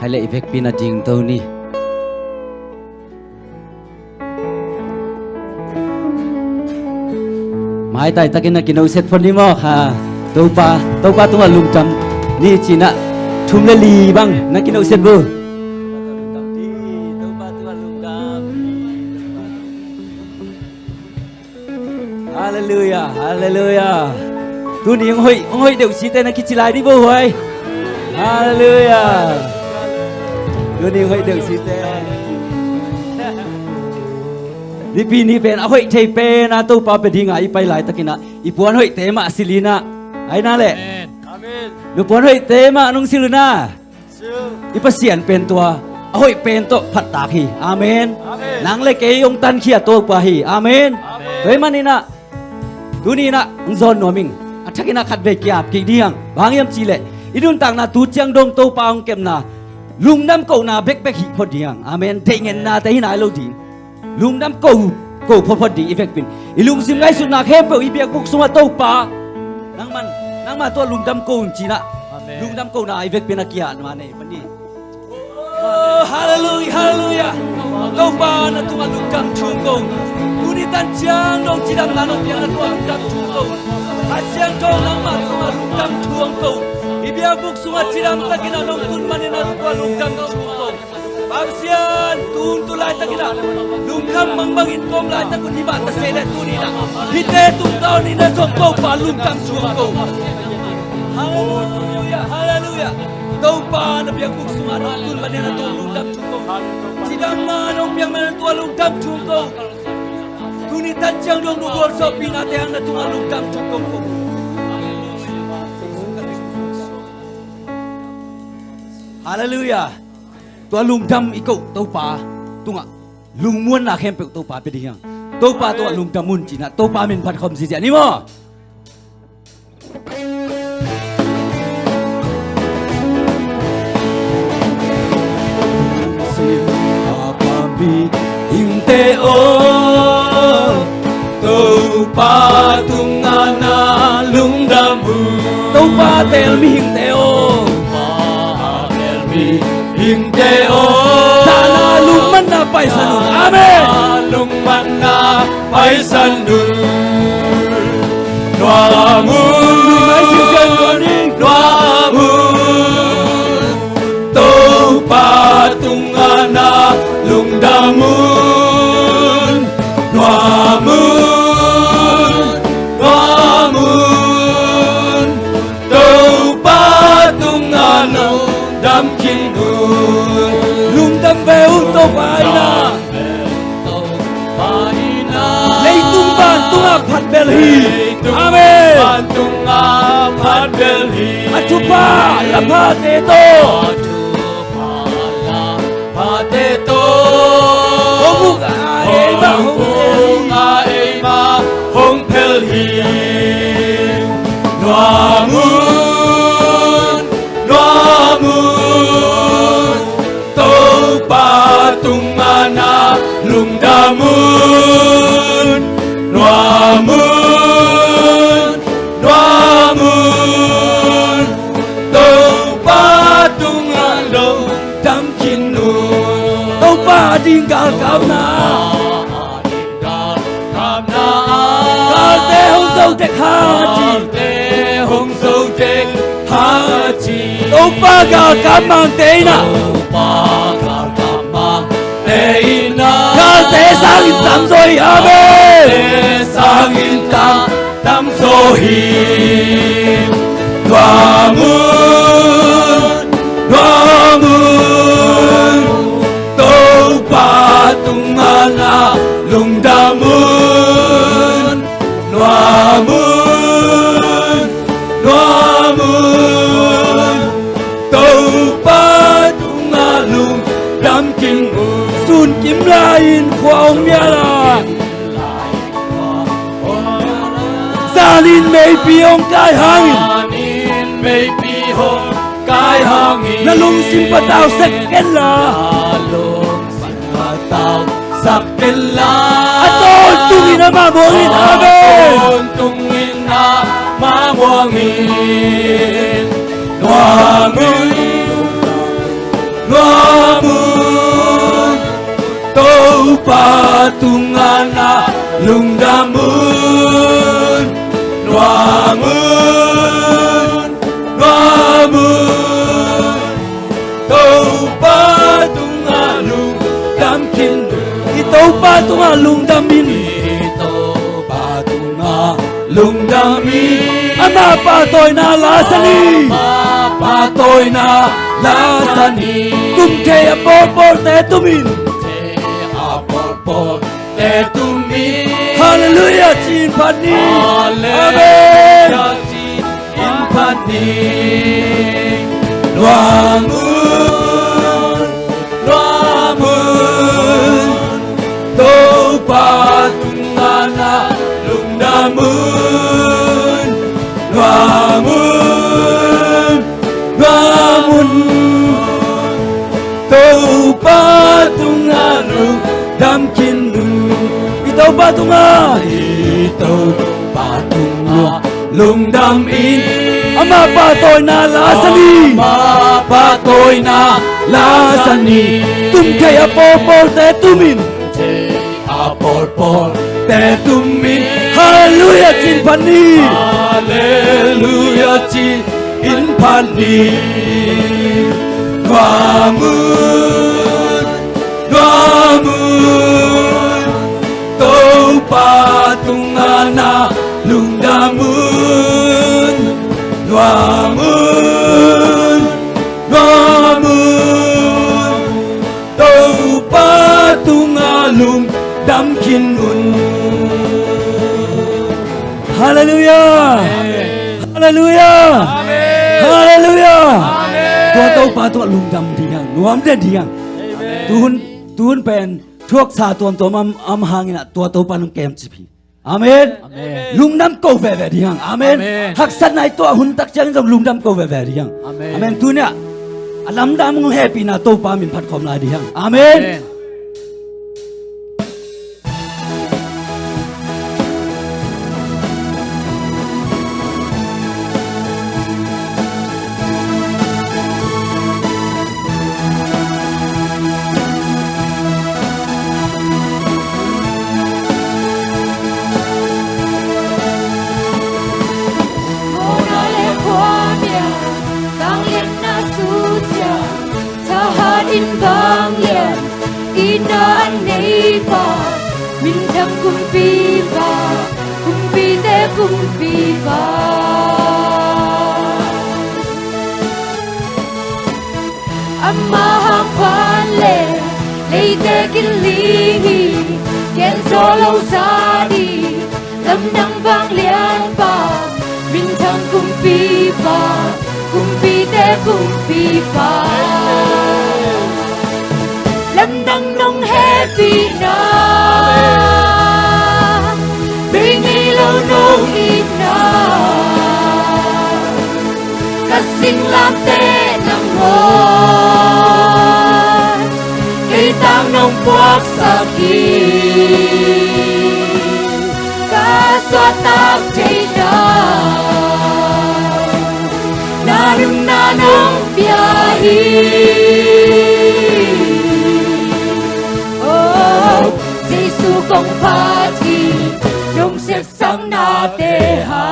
hai le effect pina jing to ni mai tai takin kinau set phon ni mo kha to pa tu lum jam ni china thum le li bang na kinau set bu Hallelujah Hallelujah tu ni hoi đều si tên na kichilai đi vô hoi Hallelujah tu ni hoi đều si tên ni pi ni pen hoi thei pe na to pa pe dinga i pai lai takina i puan hoi te ma silina ai na le amen nu puan hoi te ma nong silina i pa sian pen tua hoi pen to phat ta hi amen nang le ke yong tan khia to pa hi amen hoi manina tu ni na zon no ming athakina khat ve kya ki diang bangyam chi le idun tang na tu chiang dong to pa ong kem na lung nam ko na bek bek hi phot diang amen te ngen na te hi na lo ding lung nam ko phot di effect pin ilung sim ngai su na khem pe i biak buk suma to pa nang ma to lung dam ko chi na lung dam ko na effect pin akia ma ne mani oh hallelujah hallelujah to pa na tu lung dam chung ko tu ni tan chiang dong chi dam na no piang na tu lung dam chung ko Asyang kau nama tuan lukam tuang kau. Ibiar buk sungai ciram tak kena nong tun mana tuan lukam tuang kau. Bangsian tun tu lai tak kena. Lukam mangbangin kom lai tak kun hibat tersedet tu ni nak. Hite tung kau ni nak sok kau pa lukam tuang kau. Hallelujah, hallelujah. Kau pa na biar buk sungai nong tun mana tuan lukam tuang kau. Ciram mana biar mana tuan lukam tuang kau. Tuni tan chiang dong du bor so pina te ang na tunga lukam chukom ko Hallelujah tua lung dam iko to pa tunga lung muan na khem pe to pa pe ding to pa to lung dam mun china to pa min phat khom si ja ni mo sim apa bi ing te o pa tung ana lung damu to pa tel mi hing teo pa tel mi hing teo sana lung man na pai sanun amen lung man na pai sanun nuamu mai sin san ni nuamu to pa tung ana lung damu nuamu dam kin nun lung dam veu to paina lei tung ban tunga phat bel hi amen ban tunga phat bel hi atupa la pha te to atupa la pha te to homu ga e ma hong pel hi nuamu Tungana lung damun nuamun nuamun topa tungalo dam kinun topa tinggal kamna kalte hong sâu tek haji topa ga kamang teina Kalte sang in tam soi amen sang in tam soi nuamun to pa tungana lung damun nuamun to pa tungalung dam king sun kim lain khoang mia la salin mei piong kai hangin mei piong kai hangin na lung sim patao second la lung sim patao second la atol tungin na mamongin amen tungin na mamongin nuamun patungana lungdamun nuamun tau patunga lungdamkin itau patunga lungdamin lungdamin ama patoy na lasani kumke apor te tumin hallelujah chin pani amen chin pani luamun tau patungana lungdamun nuamun tau patunga lungdamkin itau patunga lungdamin ama patoy na lasani tumkay apor te tumin te tumin hallelujah chin pani nuamun tau patungana lungdamun nuamun tau patunga lungdamkinun hallelujah hallelujah hallelujah tua tau patu lungdam diang nuam de diang tuhun pen thuốc xa tuần tôm am hang ina tua tau panung kem chipi amen lungdam câu về diang amen hak san nai tua hun tak chang jong lungdam câu về diang amen tu nya alam dam ngung happy na tau pa min phat khom lai diang amen in vang yen ina nei ba min thang kumpi te kumpi ba amma hang phan le te kili ken solo sa di lam nang vang lian ba min thang kumpi te kumpi ba lâm đăng nông happy na bên nghi lâu nông ít na cắt sinh làm tê nằm ngồi cây tang nông quắc sa kỳ cá xoa tang chạy na rung na nông bia hi công pha chi đông xếp sang na tê ha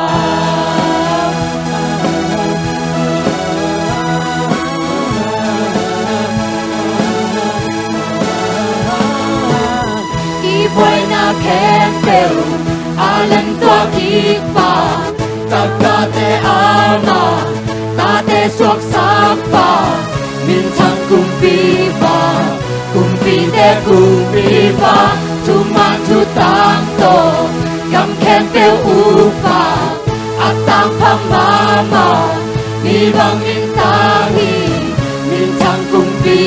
y boy na khen bel alan tua ki pa ta te ama ta te suak sak pa min thang kumpi te kumpi pa tu mang tu tang to gam khen bel upa atang pam mama ni bang min tahi min thang kumpi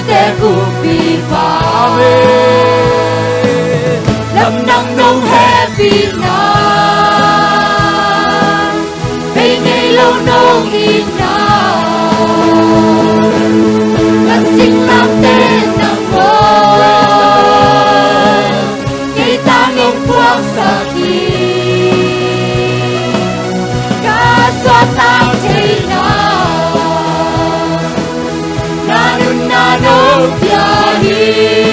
te kumpi pa amen lam nang nong happy na bay ngày lâu nong in na là sinh làm tên nang mo cây ta nong quang sa ki ca xoa tang chei na na nun na no pia hi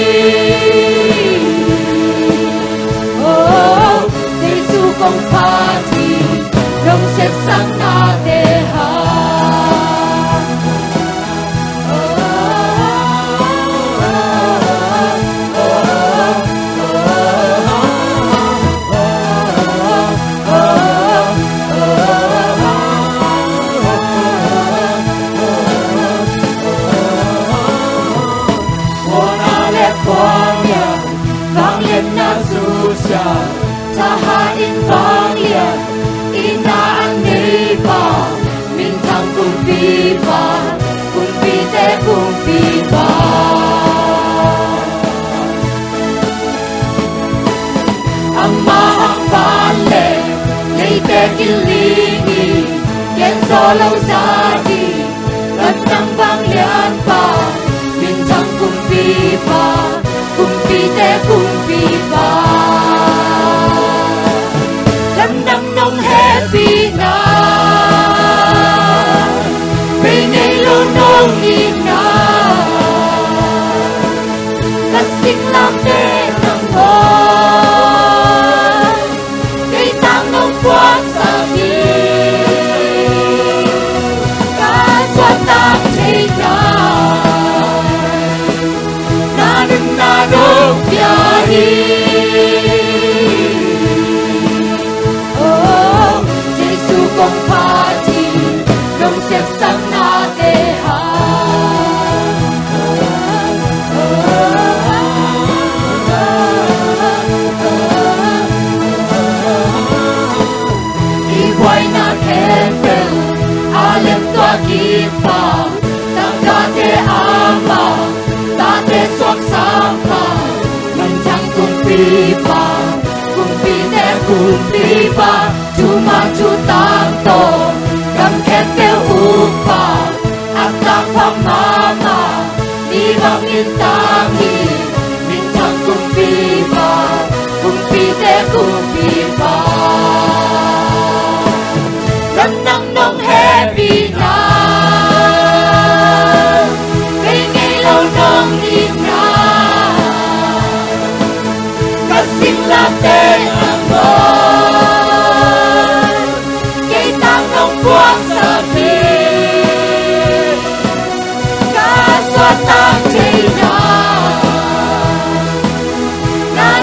gió lâu ra đi lần nắng vang lian pa mình chẳng cùng vi te cùng vi pa lần nắng nông happy na bên ngày luôn nông in na cất sinh làm để nắng hoa cây tang nông quán sa đi cá xoa tang thấy na đừng na đâu bia đi oh Giêsu công party đông xếp sang na te ha quay na kempel alem tua kipa tangka te ama ta te suak sampa nan chang kumpi te kumpipa cuma cutang to gam kempel upa atang pamama di bang intangi min chang kumpi te kumpipa lần nắng nông happy na cây ngày lâu nông in na cất sinh là tên hàng ngôi cây tang nông quang sa phi cá xoa tang chây na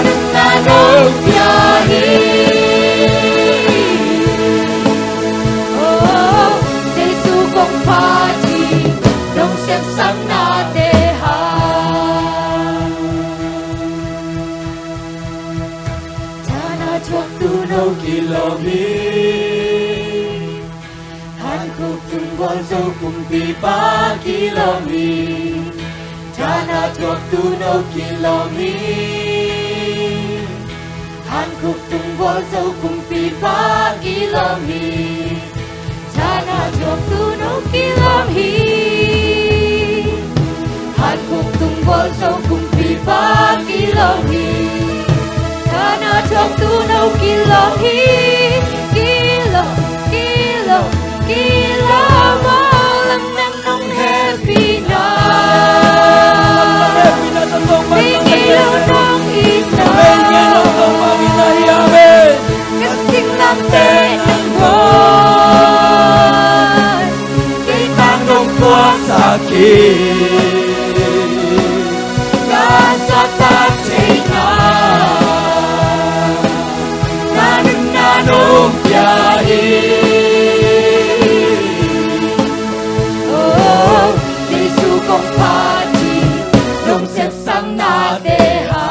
đừng na đâu bia đi party đông xếp sang na te ha Chana chuộc tu nâu kilomi Han khúc tung quan dâu cùng pi ba kilomi Chana chuộc tu nâu kilomi Han khúc tung quan dâu cùng pi ba kilomi Chana chuộc tu nâu kilam hi Han khúc tung bol sâu cùng pi ba kilam hi Chana chuộc tu nâu kilam hi Kilam lần nắng nông happy na bên ngày lâu nông in na cất sinh làm tê nắng hoa Saki Gasa tak cina Nanin nanong biyahe Oh, Giêsu công party Đông xếp sang na te ha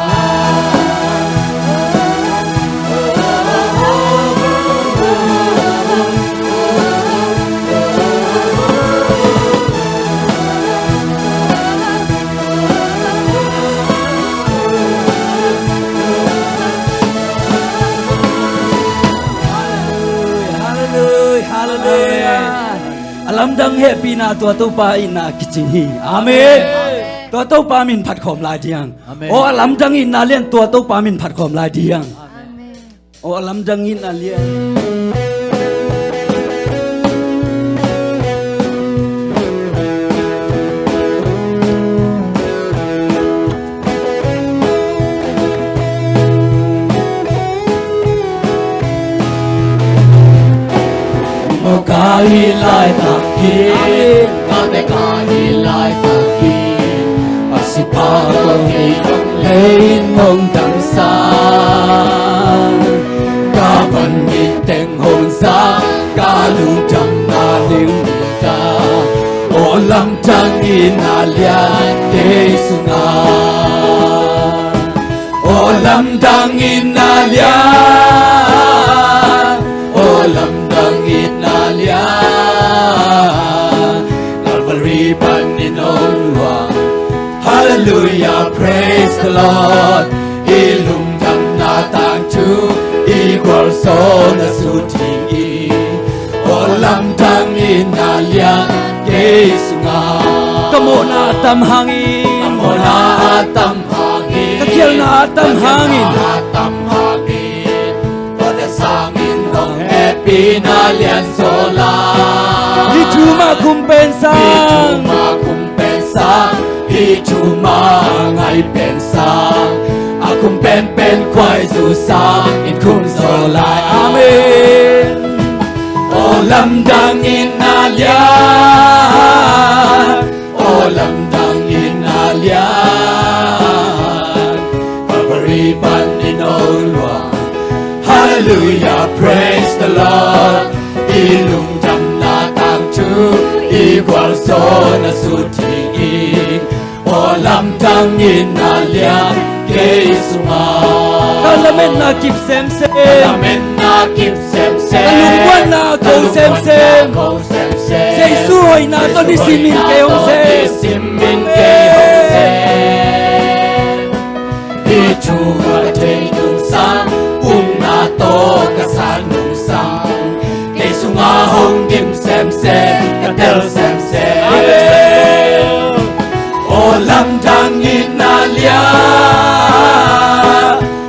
Alam dang happy na tua tu pa ina kiching hi amen tua tu pa min phat khom lai diang o alam dang in na lian tua tu pa min phat khom lai diang o alam dang in na lian Kahi lai taki, kate kahi lai taki, asipa ko hiyong lein mong damsa, kapan hiteng hong sa, kalung chang na ling ta, olam chang inalian de sunga, olam chang inalian, olam chang inalian. Calvary paninolwa. Hallelujah, praise the Lord. Ilum dam na tang chu equal so na su ting i. Olam tang inalian kesunga Kamo na atam hangin Amona atam hangin Kakiel na atam hangin atam hangin Pada sangin hong pinalian sola Di cuma kumpensang Di cuma ngai pensang Akong pen kwai susang in kum solai Amen Olam dang inalian Olam dang inalian Pagpariban inolwa Hallelujah, praise the Lord Ilung jam na tang chu Igual so na sutingin Olam dang inalian Kesunga Kalamen na kip sem sem Kalamen na kip sem sem Kalungwan na kong sem sem Say suhoy na to ni simin kayong sem Simin kayong sem Ichua tay nung sang na to kasan nung sang Kesunga hong dim sem sem Katel sem sem Olam dang inalian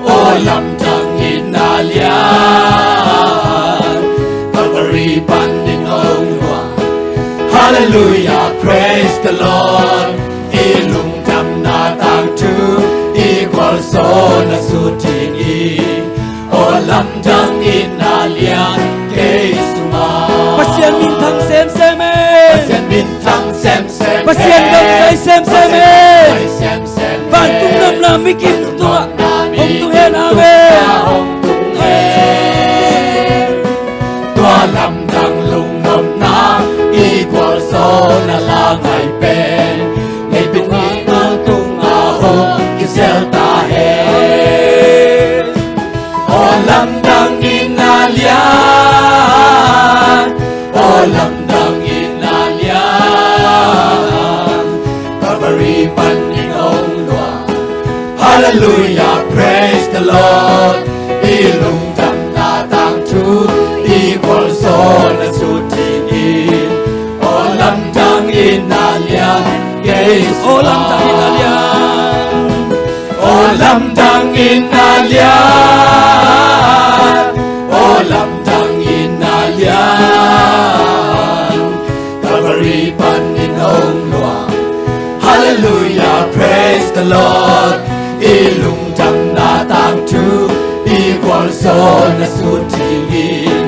Olam dang inalian Pagpariban din hong luang Hallelujah, praise the Lord Ilung jam na tang tu Igual so na sutingin Olam dang inalian Kesunga Pasyan mintang sem sem Pasyan bintang sem sem Pasyan dam say sem sem sem sem Bantung nam namikin tunga Hong tungen amen Hong tungen Tua lam dang lung nom na Igual so na langay pen Ngay bingi ang tunga hong Kisel tahe Olam dang inalian Olam dang inalian Pagpariban inong luang Hallelujah, praise the Lord Ilung dam na tang tu Igual so na sutingin Olam dang inalian Olam dang inalian Olam dang inalian Olam dang inalian Pagpariban inong luang Hallelujah, praise the Lord Ilung jam na tang tu Igual so na sutingin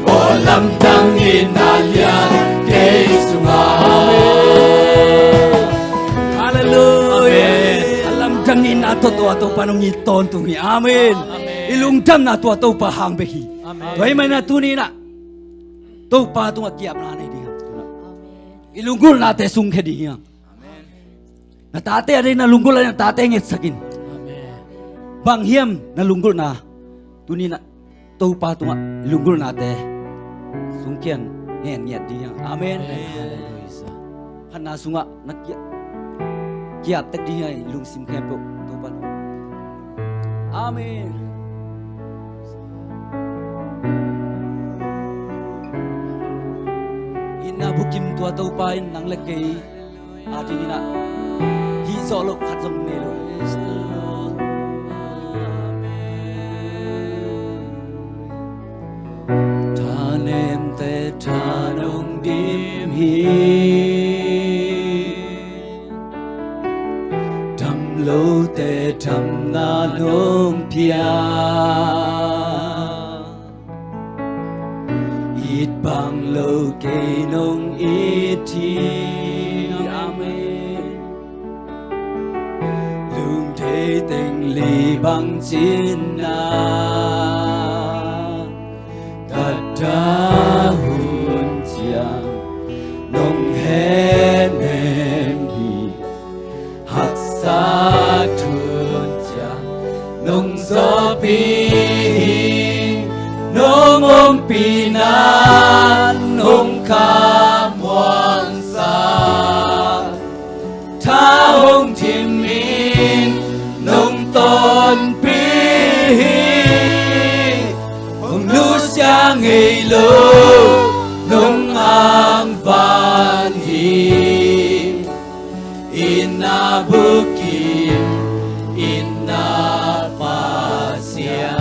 Olam dang inalian Kesunga Hallelujah Alam dangin ato to ato panong iton tungi Amen Ilung dam na to ato pahang behi Tuhay may natuni na To pa itong akiap na nanay diya Ilunggol natin sungke diya Natate aday na lunggol na natate ngit sakin Banghiyam na lunggol na Tuni na To pa itong ilunggol natin Sungkian ngit diya Amen Hana sunga nakiap Kiat tak diya ilung sim kempo To pa Amen Inabukim tua tau pain nang lekei ati ina hi solo khatsong nelo Tanem te tanong dim hi Tam lo te tam na nong pia Ít bằng lâu cây nông ít thi Amen Lương thế tình lì bằng chín na Thật ra hồn chàng nông hên em hi Hạc xa thương chàng nông gió bình nông ôm pinan nông ca muang sa tha hong tim min nông tôn pi hong lu sia ngây lâu Inna bukim Inna pasya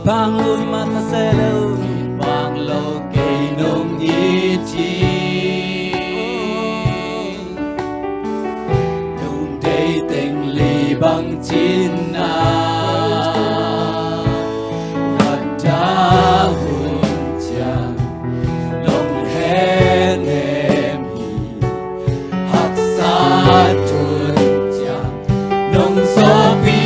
bang lui mata selo bang lo kei nong ichi nong day teng li bang chin na da hun chang long he nem hi hak sa chun chang nong so pi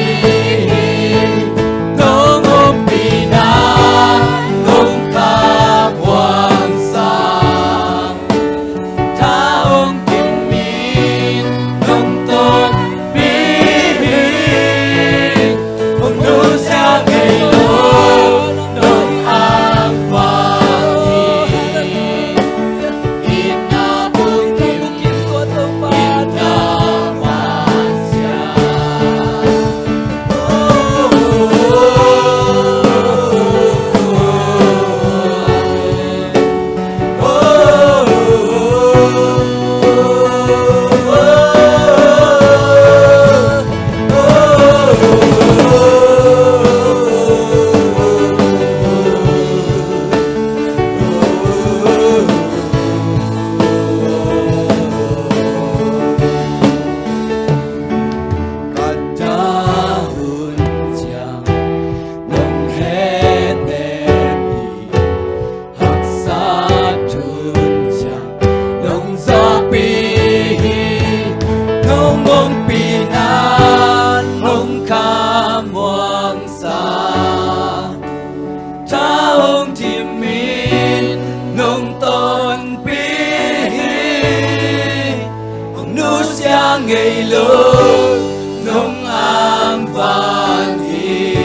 ngày lớn nông an van hi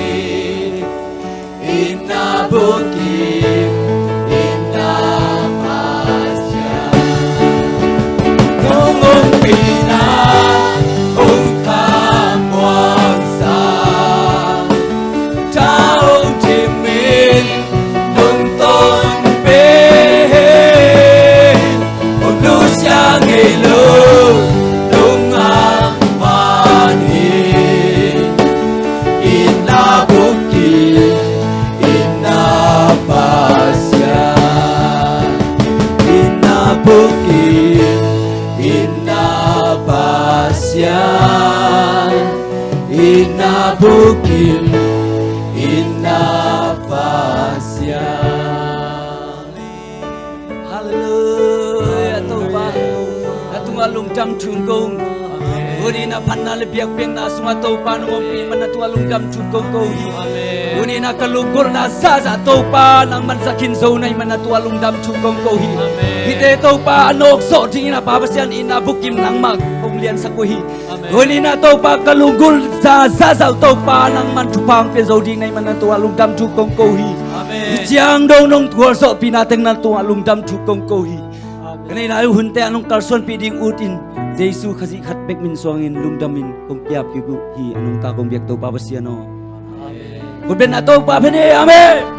Inna bukim Inna pasya nông ông pina ông tham hoàng sa cha ông chim min nông tôn bê ông nu xa ngày lớn Inna bukim Inna pasya Hallelujah Tauba Natunga lungdam chungkong Uni na panna lebiak piang na sunga tauba Nungompi man natunga lungdam chungkong kohi Uni na kalungkor na saza tauba Nang mansakin zonay man natunga lungdam chungkong kohi Hite tauba anok so tingin na papasyan Inna bukim nang mag Lian sa kuhi Uni na tauba kalunggol sa sasaw tauba Nang mantupang pinzoding na man natunga lungdam chungkong kohi Ijang daw nung tuwar so pinateng na tunga lungdam chungkong kohi Kanina ay hunte anong kalson piding utin Jesu kasi katbek min suangin lungdamin kung kiap yugo hi anong kakong biyak tauba pasya no Amen Kung ben na tauba pene Amen